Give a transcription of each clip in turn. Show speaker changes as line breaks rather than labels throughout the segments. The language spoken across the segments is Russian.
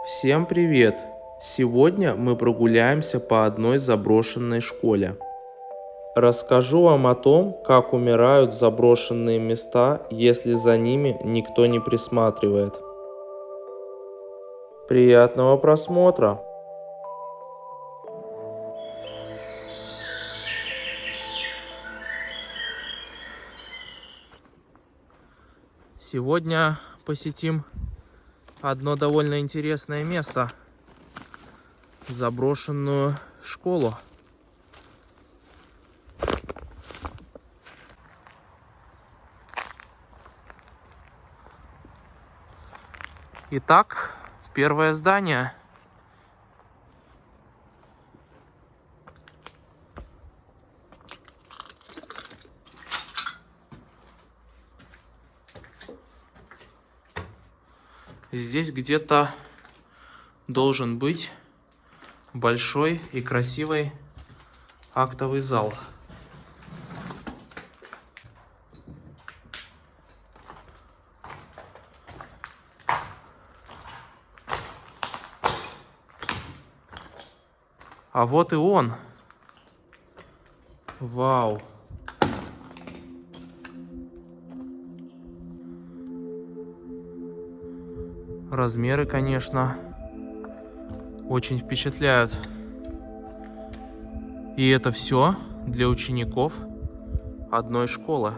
Всем привет! Сегодня мы прогуляемся по одной заброшенной школе. Расскажу вам о том, как умирают заброшенные места, если за ними никто не присматривает. Приятного просмотра! Сегодня посетим одно довольно интересное место. Заброшенную школу. Итак, первое здание. Здесь где-то должен быть большой и красивый актовый зал. А вот и он. Вау. Размеры, конечно, очень впечатляют. И это все для учеников одной школы.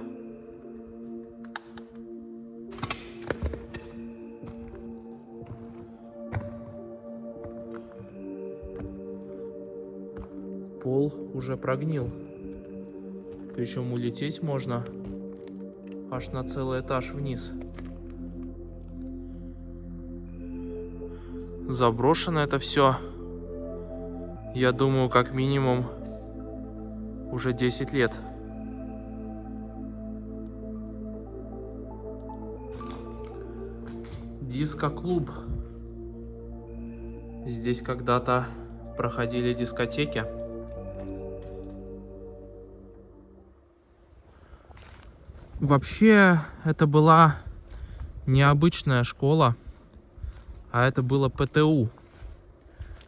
Пол уже прогнил. Причем улететь можно аж на целый этаж вниз. Заброшено это все, я думаю, как минимум уже 10 лет. Диско-клуб. Здесь когда-то проходили дискотеки. Вообще, это была необычная школа, а это было ПТУ.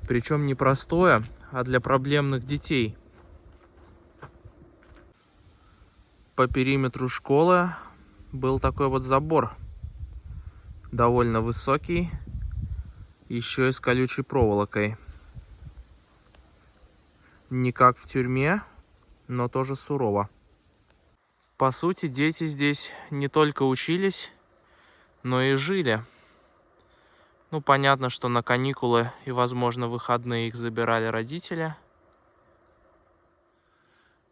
Причем не простое, а для проблемных детей. По периметру школы был такой вот забор. Довольно высокий, еще и с колючей проволокой. Не как в тюрьме, но тоже сурово. По сути, дети здесь не только учились, но и жили. Ну, понятно, что на каникулы и, возможно, выходные их забирали родители.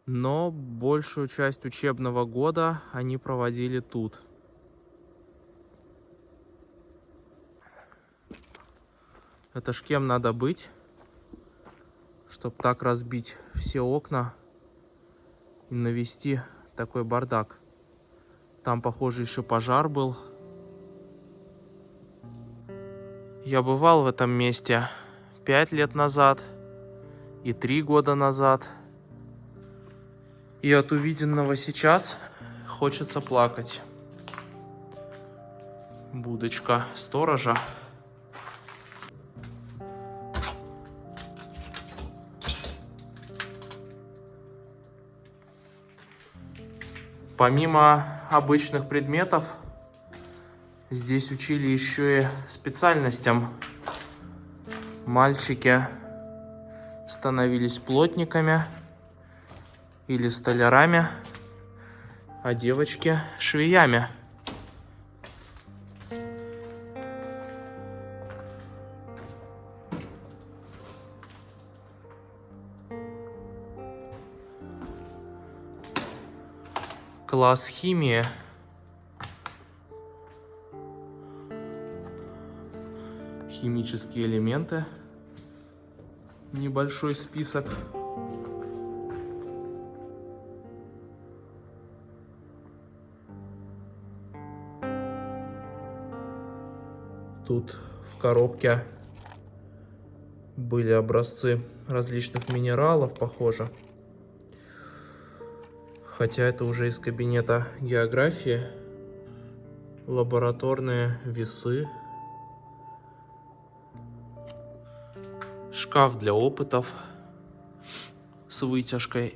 Но большую часть учебного года они проводили тут. Это ж кем надо быть, чтобы так разбить все окна и навести такой бардак. Там, похоже, еще пожар был. Я бывал в этом месте 5 лет назад и 3 года назад. И от увиденного сейчас хочется плакать. Будочка сторожа. Помимо обычных предметов, здесь учили еще и специальностям. Мальчики становились плотниками или столярами, а девочки швеями. Класс химии. Химические элементы. Небольшой список. Тут в коробке были образцы различных минералов, похоже. Хотя это уже из кабинета географии. Лабораторные весы. Шкаф для опытов с вытяжкой.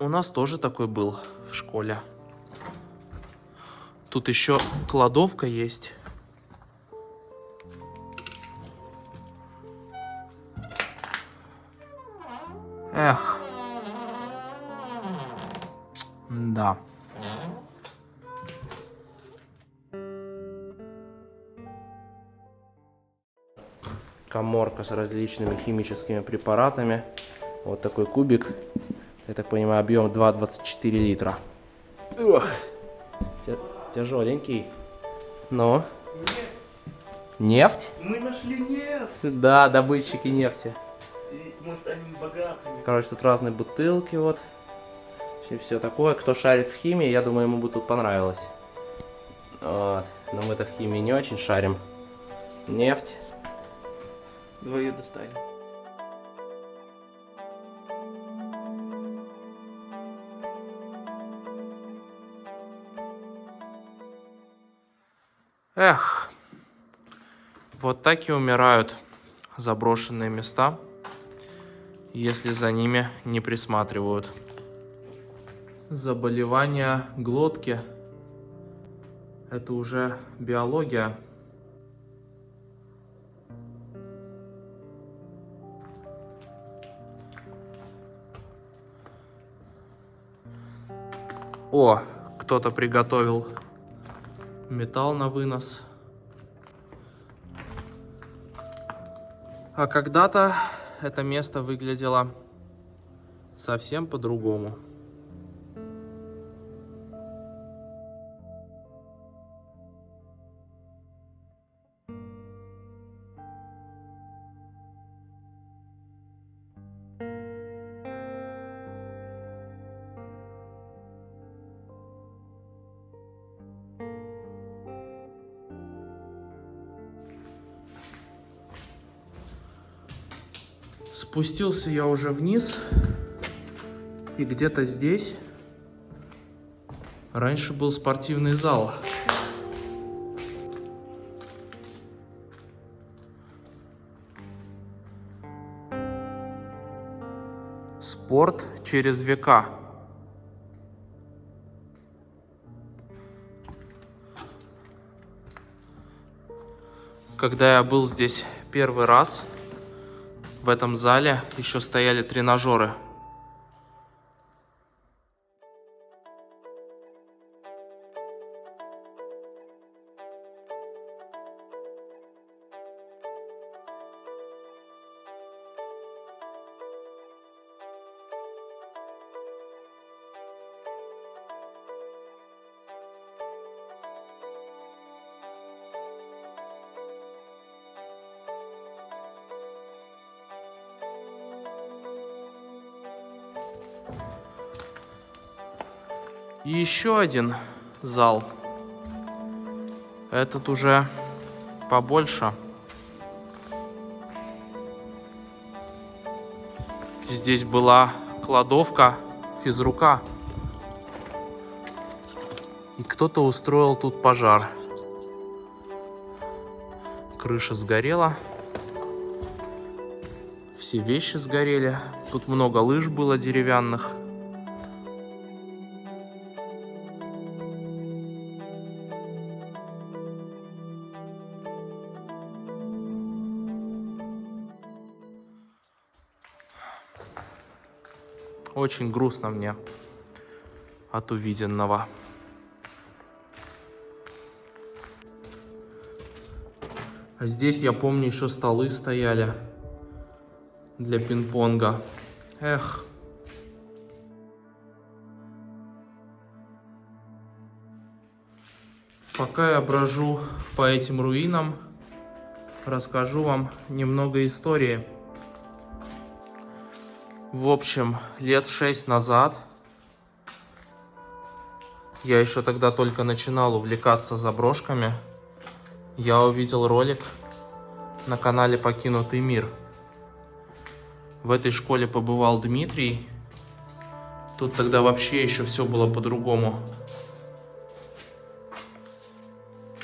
У нас тоже такой был в школе. Тут еще кладовка есть. Эх. Да. Каморка с различными химическими препаратами. Вот такой кубик. Я так понимаю, объем 2,24 литра. Ох, тяжеленький. Но. Нефть?
Мы нашли нефть!
Да, добытчики нефти.
И мы станем богатыми.
Короче, тут разные бутылки вот. И все такое. Кто шарит в химии, я думаю, ему бы тут понравилось. Вот. Но мы-то в химии не очень шарим. Нефть.
Давай ее достанем.
Эх. Вот так и умирают заброшенные места, если за ними не присматривают. Заболевания глотки. Это уже биология. О, кто-то приготовил металл на вынос. А когда-то это место выглядело совсем по-другому. Спустился я уже вниз, и где-то здесь раньше был спортивный зал. Спорт через века. Когда я был здесь первый раз, в этом зале еще стояли тренажеры. И еще один зал. Этот уже побольше. Здесь была кладовка физрука. И кто-то устроил тут пожар. Крыша сгорела. Все вещи сгорели. Тут много лыж было деревянных. Очень грустно мне от увиденного. А здесь, я помню, еще столы стояли для пинг-понга. Эх. Пока я брожу по этим руинам, расскажу вам немного истории. В общем, лет 6 назад, я еще тогда только начинал увлекаться заброшками, я увидел ролик на канале «Покинутый мир». В этой школе побывал Дмитрий. Тут тогда вообще еще все было по-другому.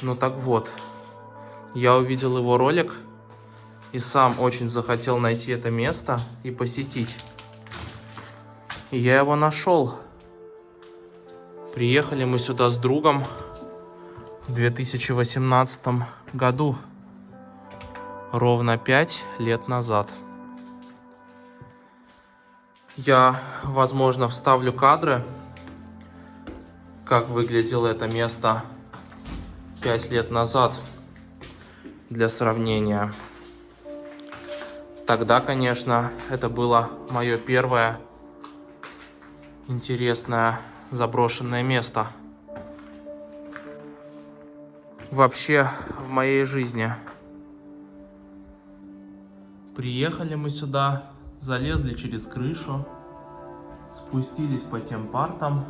Ну так вот, я увидел его ролик, и сам очень захотел найти это место и посетить. И я его нашел. Приехали мы сюда с другом в 2018 году. Ровно 5 лет назад. Я, возможно, вставлю кадры, как выглядело это место 5 лет назад, для сравнения. Тогда, конечно, это было мое первое интересное заброшенное место вообще в моей жизни. Приехали мы сюда, залезли через крышу, спустились по тем партам,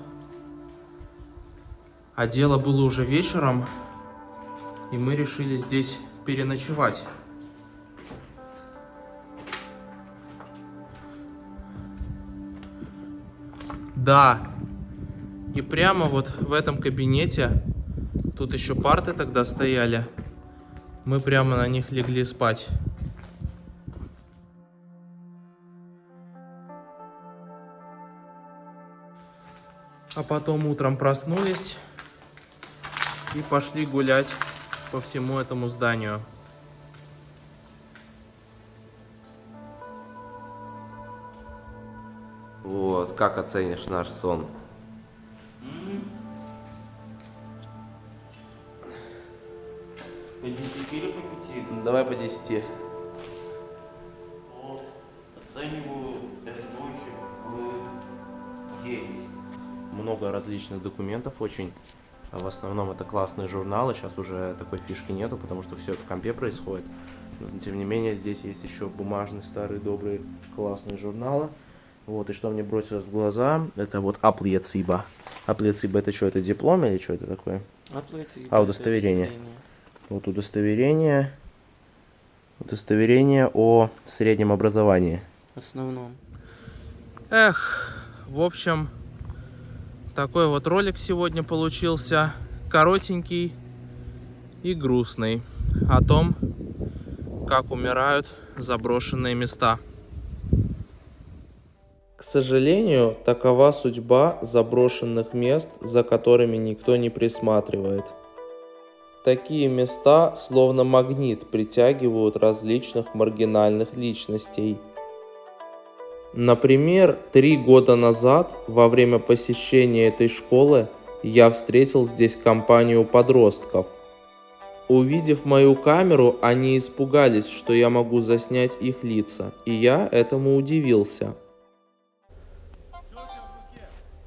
а дело было уже вечером, и мы решили здесь переночевать. Да, и прямо вот в этом кабинете, тут еще парты тогда стояли, мы прямо на них легли спать. А потом утром проснулись и пошли гулять по всему этому зданию.
Вот, как оценишь наш сон?
По 10 или по 5?
Давай по 10.
Вот. Оцениваю эту ночь в 9.
Много различных документов очень. В основном это классные журналы. Сейчас уже такой фишки нету, потому что все в компе происходит. Но, тем не менее, здесь есть еще бумажные, старые, добрые, классные журналы. Вот, и что мне бросилось в глаза, это вот аплиециба. Аплиециба это что, это диплом или что это такое? А, удостоверение. Вот удостоверение. Удостоверение о среднем образовании.
В основном.
Эх, в общем, такой вот ролик сегодня получился. Коротенький и грустный. О том, как умирают заброшенные места. К сожалению, такова судьба заброшенных мест, за которыми никто не присматривает. Такие места, словно магнит, притягивают различных маргинальных личностей. Например, 3 года назад, во время посещения этой школы, я встретил здесь компанию подростков. Увидев мою камеру, они испугались, что я могу заснять их лица, и я этому удивился.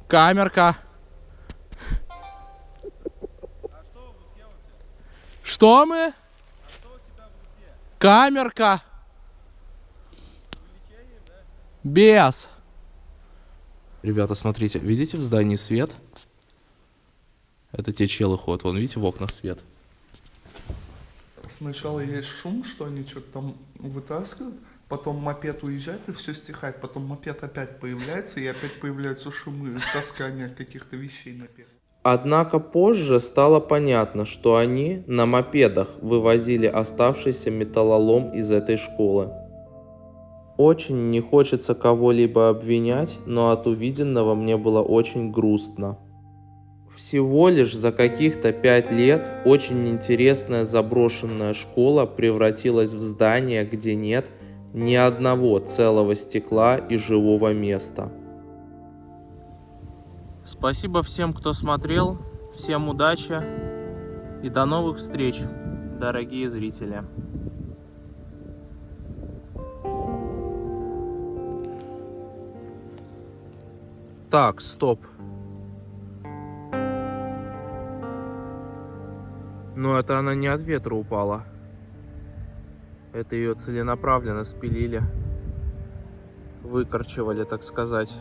Камерка. Что мы? Камерка. Без. Ребята, смотрите, видите в здании свет? Это те челы ходят, вон, видите, в окнах свет.
Сначала есть шум, что они что-то там вытаскивают, потом мопед уезжает и все стихает, потом мопед опять появляется и опять появляются шумы, таскания каких-то вещей на первом.
Однако позже стало понятно, что они на мопедах вывозили оставшийся металлолом из этой школы. Очень не хочется кого-либо обвинять, но от увиденного мне было очень грустно. Всего лишь за каких-то 5 лет очень интересная заброшенная школа превратилась в здание, где нет ни одного целого стекла и живого места. Спасибо всем, кто смотрел, всем удачи и до новых встреч, дорогие зрители. Так, стоп. Но это она не от ветра упала. Это ее целенаправленно спилили. Выкорчевали, так сказать.